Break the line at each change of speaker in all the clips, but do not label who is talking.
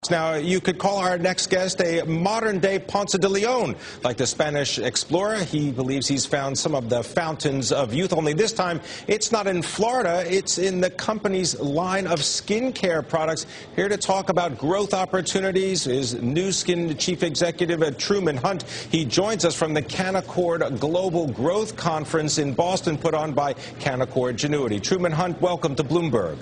Now, you could call our next guest a modern-day Ponce de Leon. Like the Spanish explorer, he believes he's found some of the fountains of youth, only this time it's not in Florida, it's in the company's line of skincare products. Here to talk about growth opportunities is NuSkin Chief Executive Truman Hunt. He joins us from the Canaccord Global Growth Conference in Boston, put on by Canaccord Genuity. Truman Hunt, welcome to Bloomberg.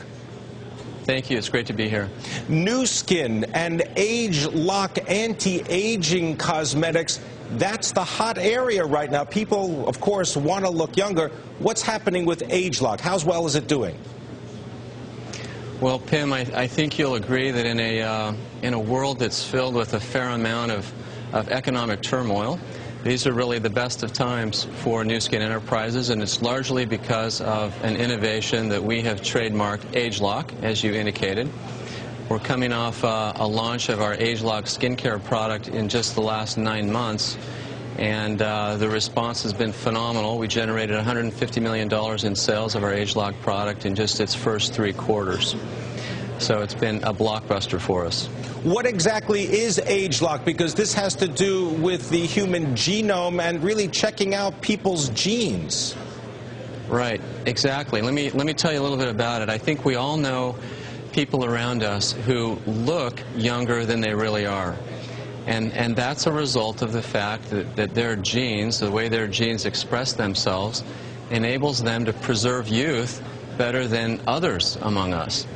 Thank you. It's great to be here.
NuSkin and AgeLOC anti-aging cosmetics, that's the hot area right now. People, of course, want to look younger. What's happening with AgeLOC? How well is it doing?
Well, Pim, I think you'll agree that in a world that's filled with a fair amount of economic turmoil, these are really the best of times for NuSkin Enterprises, and it's largely because of an innovation that we have trademarked, AgeLOC, as you indicated. We're coming off a launch of our AgeLOC skincare product in just the last 9 months, and the response has been phenomenal. We generated $150 million in sales of our AgeLOC product in just its first 3 quarters. So it's been a blockbuster for us.
What exactly is AgeLOC? Because this has to do with the human genome and really checking out people's genes.
Right, exactly. Let me tell you a little bit about it. I think we all know people around us who look younger than they really are. And that's a result of the fact that their genes, the way their genes express themselves, enables them to preserve youth better than others among us.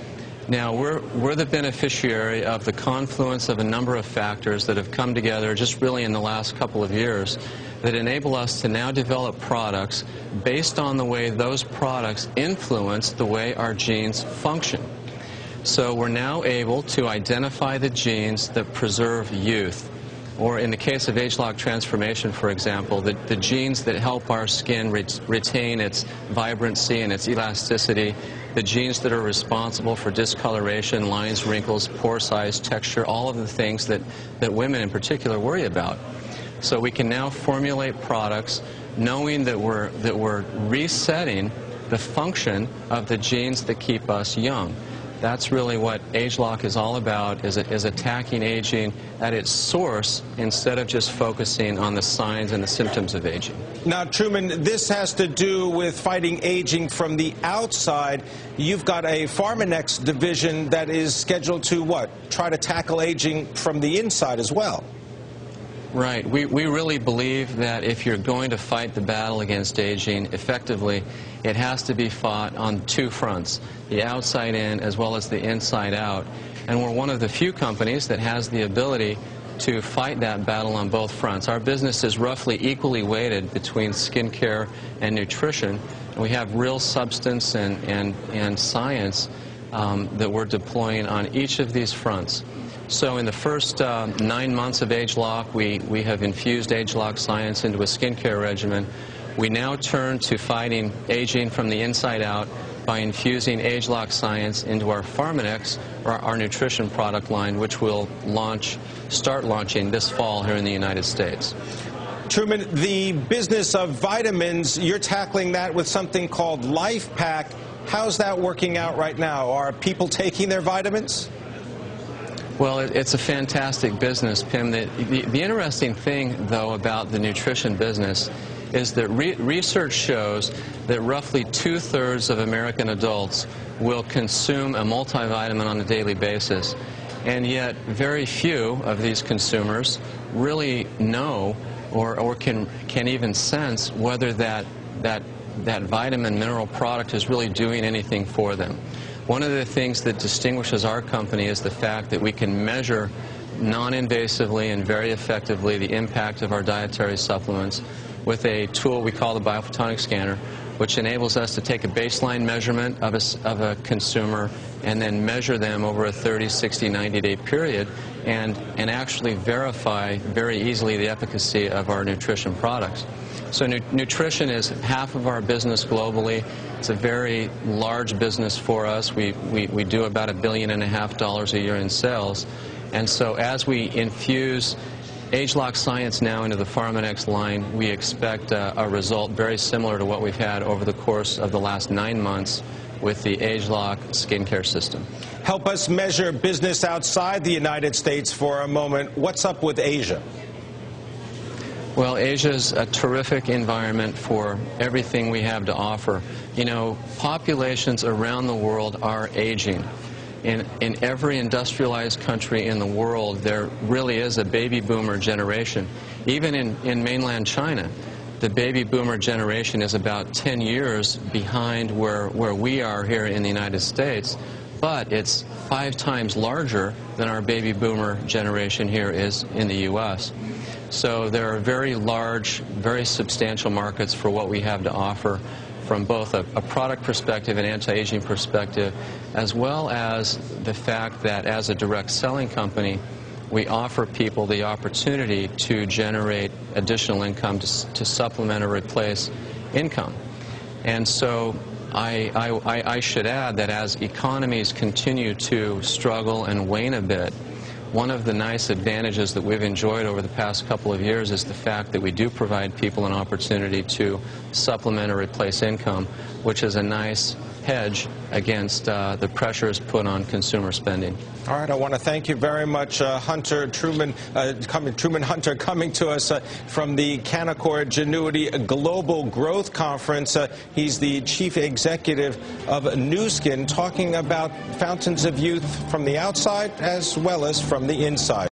Now, we're the beneficiary of the confluence of a number of factors that have come together just really in the last couple of years that enable us to now develop products based on the way those products influence the way our genes function. So we're now able to identify the genes that preserve youth. Or in the case of AgeLOC transformation, for example, the genes that help our skin retain its vibrancy and its elasticity, the genes that are responsible for discoloration, lines, wrinkles, pore size, texture, all of the things that women in particular worry about. So we can now formulate products knowing that we're resetting the function of the genes that keep us young. That's really what AgeLOC is all about, is attacking aging at its source instead of just focusing on the signs and the symptoms of aging.
Now, Truman, this has to do with fighting aging from the outside. You've got a Pharmanex division that is scheduled to, what, try to tackle aging from the inside as well.
Right. We really believe that if you're going to fight the battle against aging effectively, it has to be fought on 2 fronts, the outside in as well as the inside out. And we're one of the few companies that has the ability to fight that battle on both fronts. Our business is roughly equally weighted between skincare and nutrition. And we have real substance and science that we're deploying on each of these fronts. So in the first 9 months of AgeLOC, we have infused AgeLOC science into a skincare regimen. We now turn to fighting aging from the inside out by infusing AgeLOC science into our Pharmanex, or our nutrition product line, which we'll start launching this fall here in the United States.
Truman, the business of vitamins, you're tackling that with something called Life Pack. How's that working out right now? Are people taking their vitamins?
Well, it's a fantastic business, Pim. The interesting thing, though, about the nutrition business is that research shows that roughly 2/3 of American adults will consume a multivitamin on a daily basis, and yet very few of these consumers really know or can even sense whether that vitamin mineral product is really doing anything for them. One of the things that distinguishes our company is the fact that we can measure non-invasively and very effectively the impact of our dietary supplements with a tool we call the biophotonic scanner, which enables us to take a baseline measurement of a consumer and then measure them over a 30, 60, 90-day period and actually verify very easily the efficacy of our nutrition products. So nutrition is half of our business globally. It's a very large business for us. We do about $1.5 billion a year in sales. And so as we infuse AgeLOC science now into the Pharmanex line, we expect a result very similar to what we've had over the course of the last 9 months with the AgeLOC skincare system.
Help us measure business outside the United States for a moment. What's up with Asia?
Well, Asia's a terrific environment for everything we have to offer. You know, populations around the world are aging. In every industrialized country in the world, there really is a baby boomer generation. Even in mainland China, the baby boomer generation is about 10 years behind where we are here in the United States, but it's 5 times larger than our baby boomer generation here is in the U.S. So there are very large, very substantial markets for what we have to offer from both a product perspective and anti-aging perspective, as well as the fact that as a direct selling company, we offer people the opportunity to generate additional income to supplement or replace income. And so I should add that as economies continue to struggle and wane a bit, one of the nice advantages that we've enjoyed over the past couple of years is the fact that we do provide people an opportunity to supplement or replace income, which is a nice hedge against the pressures put on consumer spending.
All right, I want to thank you very much, Hunter Truman, Truman Hunter, coming to us from the Canaccord Genuity Global Growth Conference. He's the chief executive of NuSkin, talking about fountains of youth from the outside as well as from the inside.